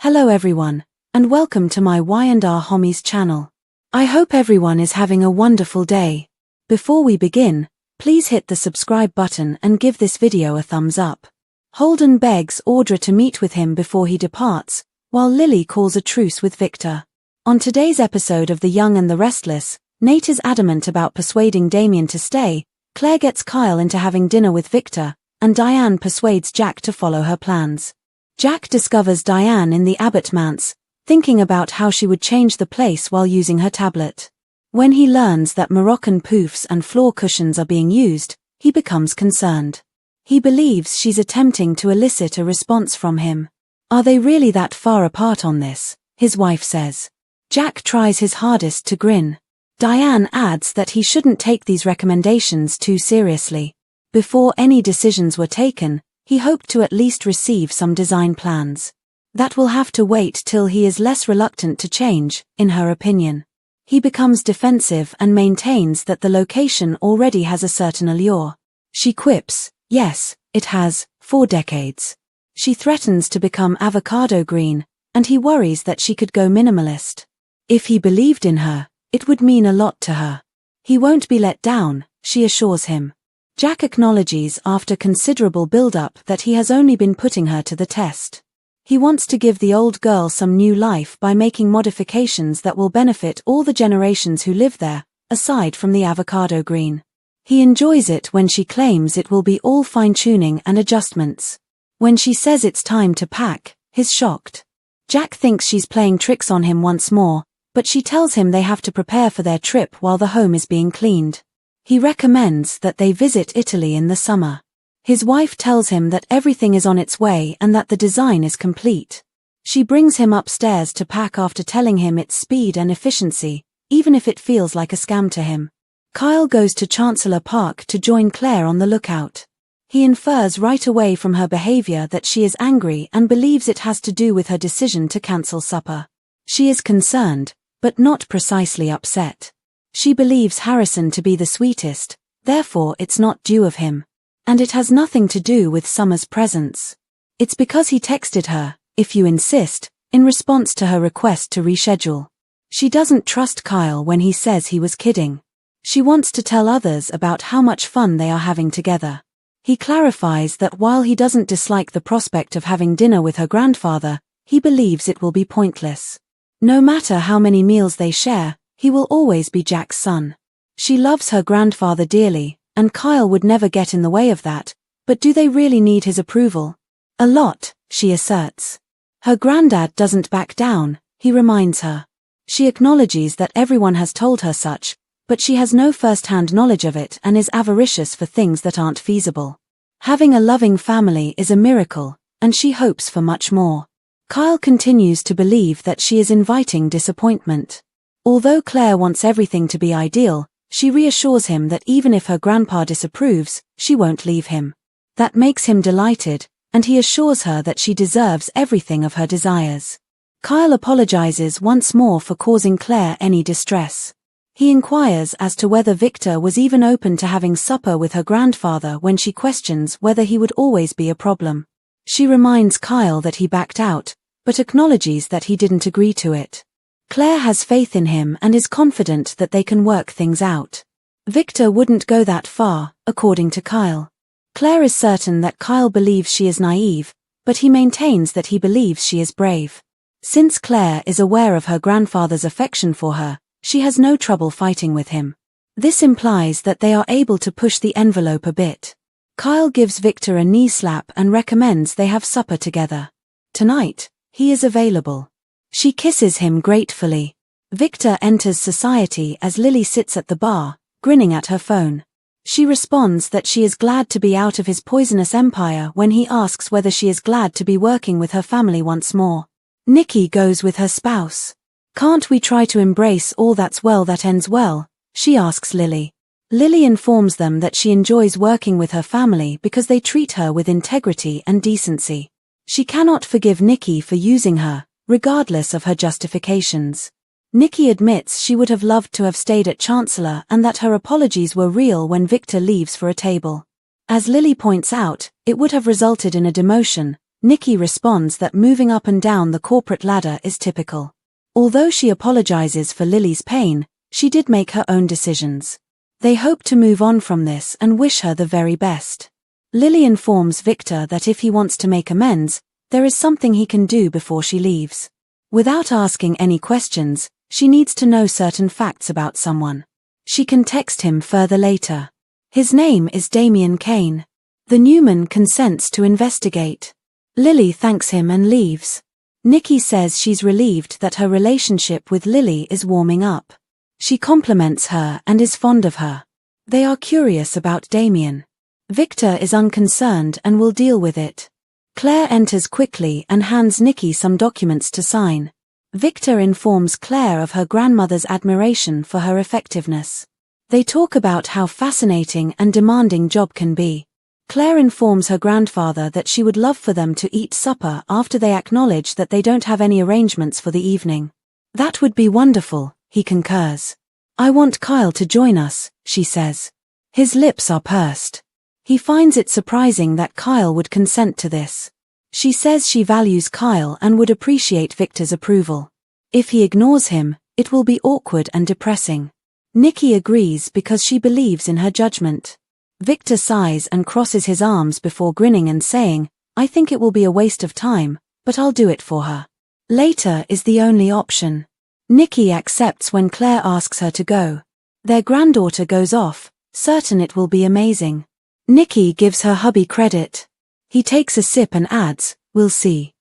Hello everyone, and welcome to my Y&R Homies channel. I hope everyone is having a wonderful day. Before we begin, please hit the subscribe button and give this video a thumbs up. Holden begs Audra to meet with him before he departs, while Lily calls a truce with Victor. On today's episode of The Young and the Restless, Nate is adamant about persuading Damien to stay, Claire gets Kyle into having dinner with Victor, and Diane persuades Jack to follow her plans. Jack discovers Diane in the Abbott manse, thinking about how she would change the place while using her tablet. When he learns that Moroccan poufs and floor cushions are being used, he becomes concerned. He believes she's attempting to elicit a response from him. Are they really that far apart on this? His wife says. Jack tries his hardest to grin. Diane adds that he shouldn't take these recommendations too seriously. Before any decisions were taken, he hoped to at least receive some design plans. That will have to wait till he is less reluctant to change, in her opinion. He becomes defensive and maintains that the location already has a certain allure. She quips, yes, it has, for decades. She threatens to become avocado green, and he worries that she could go minimalist. If he believed in her, it would mean a lot to her. He won't be let down, she assures him. Jack acknowledges after considerable build-up that he has only been putting her to the test. He wants to give the old girl some new life by making modifications that will benefit all the generations who live there, aside from the avocado green. He enjoys it when she claims it will be all fine-tuning and adjustments. When she says it's time to pack, he's shocked. Jack thinks she's playing tricks on him once more, but she tells him they have to prepare for their trip while the home is being cleaned. He recommends that they visit Italy in the summer. His wife tells him that everything is on its way and that the design is complete. She brings him upstairs to pack after telling him its speed and efficiency, even if it feels like a scam to him. Kyle goes to Chancellor Park to join Claire on the lookout. He infers right away from her behavior that she is angry and believes it has to do with her decision to cancel supper. She is concerned, but not precisely upset. She believes Harrison to be the sweetest, therefore it's not due of him. And it has nothing to do with Summer's presence. It's because he texted her, if you insist, in response to her request to reschedule. She doesn't trust Kyle when he says he was kidding. She wants to tell others about how much fun they are having together. He clarifies that while he doesn't dislike the prospect of having dinner with her grandfather, he believes it will be pointless. No matter how many meals they share, he will always be Jack's son. She loves her grandfather dearly, and Kyle would never get in the way of that, but do they really need his approval? A lot, she asserts. Her granddad doesn't back down, he reminds her. She acknowledges that everyone has told her such, but she has no first-hand knowledge of it and is avaricious for things that aren't feasible. Having a loving family is a miracle, and she hopes for much more. Kyle continues to believe that she is inviting disappointment. Although Claire wants everything to be ideal, she reassures him that even if her grandpa disapproves, she won't leave him. That makes him delighted, and he assures her that she deserves everything of her desires. Kyle apologizes once more for causing Claire any distress. He inquires as to whether Victor was even open to having supper with her grandfather when she questions whether he would always be a problem. She reminds Kyle that he backed out, but acknowledges that he didn't agree to it. Claire has faith in him and is confident that they can work things out. Victor wouldn't go that far, according to Kyle. Claire is certain that Kyle believes she is naive, but he maintains that he believes she is brave. Since Claire is aware of her grandfather's affection for her, she has no trouble fighting with him. This implies that they are able to push the envelope a bit. Kyle gives Victor a knee slap and recommends they have supper together. Tonight, he is available. She kisses him gratefully. Victor enters society as Lily sits at the bar, grinning at her phone. She responds that she is glad to be out of his poisonous empire when he asks whether she is glad to be working with her family once more. Nikki goes with her spouse. Can't we try to embrace all that's well that ends well? She asks Lily. Lily informs them that she enjoys working with her family because they treat her with integrity and decency. She cannot forgive Nikki for using her, regardless of her justifications. Nikki admits she would have loved to have stayed at Chancellor and that her apologies were real when Victor leaves for a table. As Lily points out, it would have resulted in a demotion, Nikki responds that moving up and down the corporate ladder is typical. Although she apologizes for Lily's pain, she did make her own decisions. They hope to move on from this and wish her the very best. Lily informs Victor that if he wants to make amends, there is something he can do before she leaves. Without asking any questions, she needs to know certain facts about someone. She can text him further later. His name is Damien Kane. The Newman consents to investigate. Lily thanks him and leaves. Nikki says she's relieved that her relationship with Lily is warming up. She compliments her and is fond of her. They are curious about Damien. Victor is unconcerned and will deal with it. Claire enters quickly and hands Nikki some documents to sign. Victor informs Claire of her grandmother's admiration for her effectiveness. They talk about how fascinating and demanding job can be. Claire informs her grandfather that she would love for them to eat supper after they acknowledge that they don't have any arrangements for the evening. That would be wonderful, he concurs. I want Kyle to join us, she says. His lips are pursed. He finds it surprising that Kyle would consent to this. She says she values Kyle and would appreciate Victor's approval. If he ignores him, it will be awkward and depressing. Nikki agrees because she believes in her judgment. Victor sighs and crosses his arms before grinning and saying, I think it will be a waste of time, but I'll do it for her. Later is the only option. Nikki accepts when Claire asks her to go. Their granddaughter goes off, certain it will be amazing. Nikki gives her hubby credit. He takes a sip and adds, we'll see.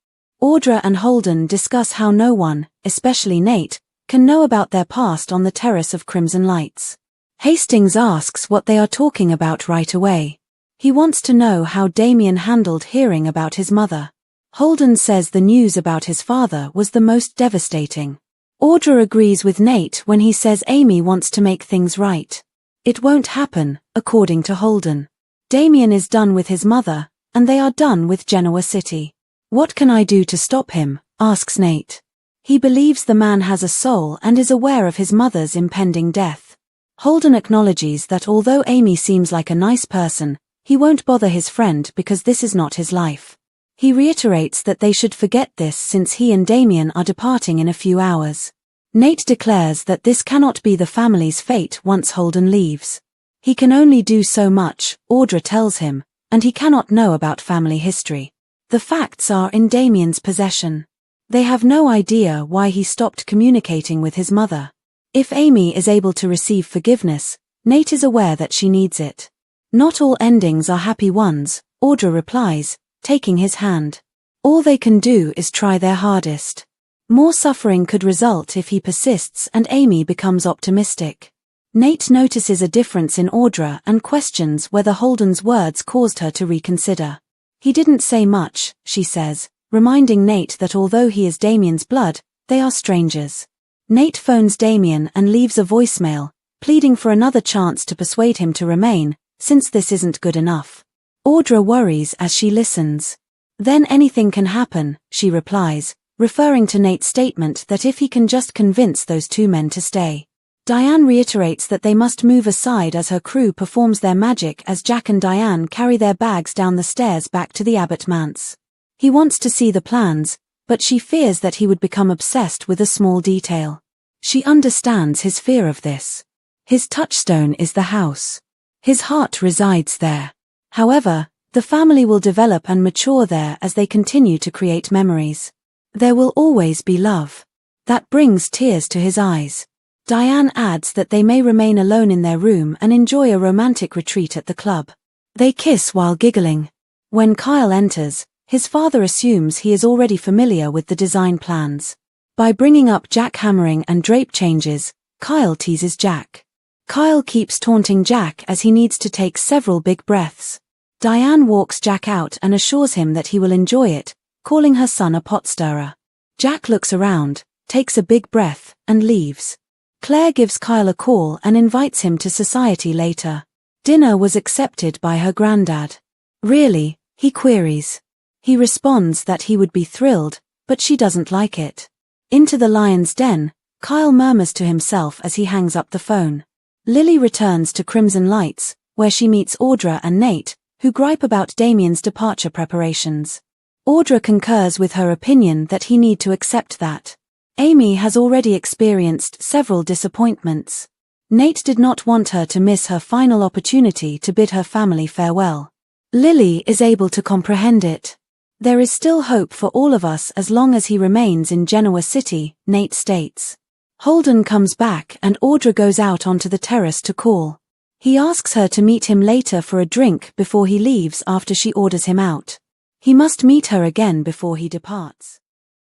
Audra and Holden discuss how no one, especially Nate, can know about their past on the terrace of Crimson Lights. Hastings asks what they are talking about right away. He wants to know how Damien handled hearing about his mother. Holden says the news about his father was the most devastating. Audra agrees with Nate when he says Amy wants to make things right. It won't happen, according to Holden. Damien is done with his mother, and they are done with Genoa City. What can I do to stop him? Asks Nate. He believes the man has a soul and is aware of his mother's impending death. Holden acknowledges that although Amy seems like a nice person, he won't bother his friend because this is not his life. He reiterates that they should forget this since he and Damien are departing in a few hours. Nate declares that this cannot be the family's fate once Holden leaves. He can only do so much, Audra tells him, and he cannot know about family history. The facts are in Damien's possession. They have no idea why he stopped communicating with his mother. If Amy is able to receive forgiveness, Nate is aware that she needs it. Not all endings are happy ones, Audra replies, taking his hand. All they can do is try their hardest. More suffering could result if he persists and Amy becomes optimistic. Nate notices a difference in Audra and questions whether Holden's words caused her to reconsider. He didn't say much, she says, reminding Nate that although he is Damien's blood, they are strangers. Nate phones Damien and leaves a voicemail, pleading for another chance to persuade him to remain, since this isn't good enough. Audra worries as she listens. Then anything can happen, she replies, referring to Nate's statement that if he can just convince those two men to stay. Diane reiterates that they must move aside as her crew performs their magic as Jack and Diane carry their bags down the stairs back to the Abbott manse. He wants to see the plans, but she fears that he would become obsessed with a small detail. She understands his fear of this. His touchstone is the house. His heart resides there. However, the family will develop and mature there as they continue to create memories. There will always be love. That brings tears to his eyes. Diane adds that they may remain alone in their room and enjoy a romantic retreat at the club. They kiss while giggling. When Kyle enters, his father assumes he is already familiar with the design plans. By bringing up jackhammering and drape changes, Kyle teases Jack. Kyle keeps taunting Jack as he needs to take several big breaths. Diane walks Jack out and assures him that he will enjoy it, calling her son a pot stirrer. Jack looks around, takes a big breath, and leaves. Claire gives Kyle a call and invites him to society later. Dinner was accepted by her granddad. Really? He queries. He responds that he would be thrilled, but she doesn't like it. Into the lion's den, Kyle murmurs to himself as he hangs up the phone. Lily returns to Crimson Lights, where she meets Audra and Nate, who gripe about Damien's departure preparations. Audra concurs with her opinion that he need to accept that. Amy has already experienced several disappointments. Nate did not want her to miss her final opportunity to bid her family farewell. Lily is able to comprehend it. There is still hope for all of us as long as he remains in Genoa City, Nate states. Holden comes back and Audra goes out onto the terrace to call. He asks her to meet him later for a drink before he leaves after she orders him out. He must meet her again before he departs.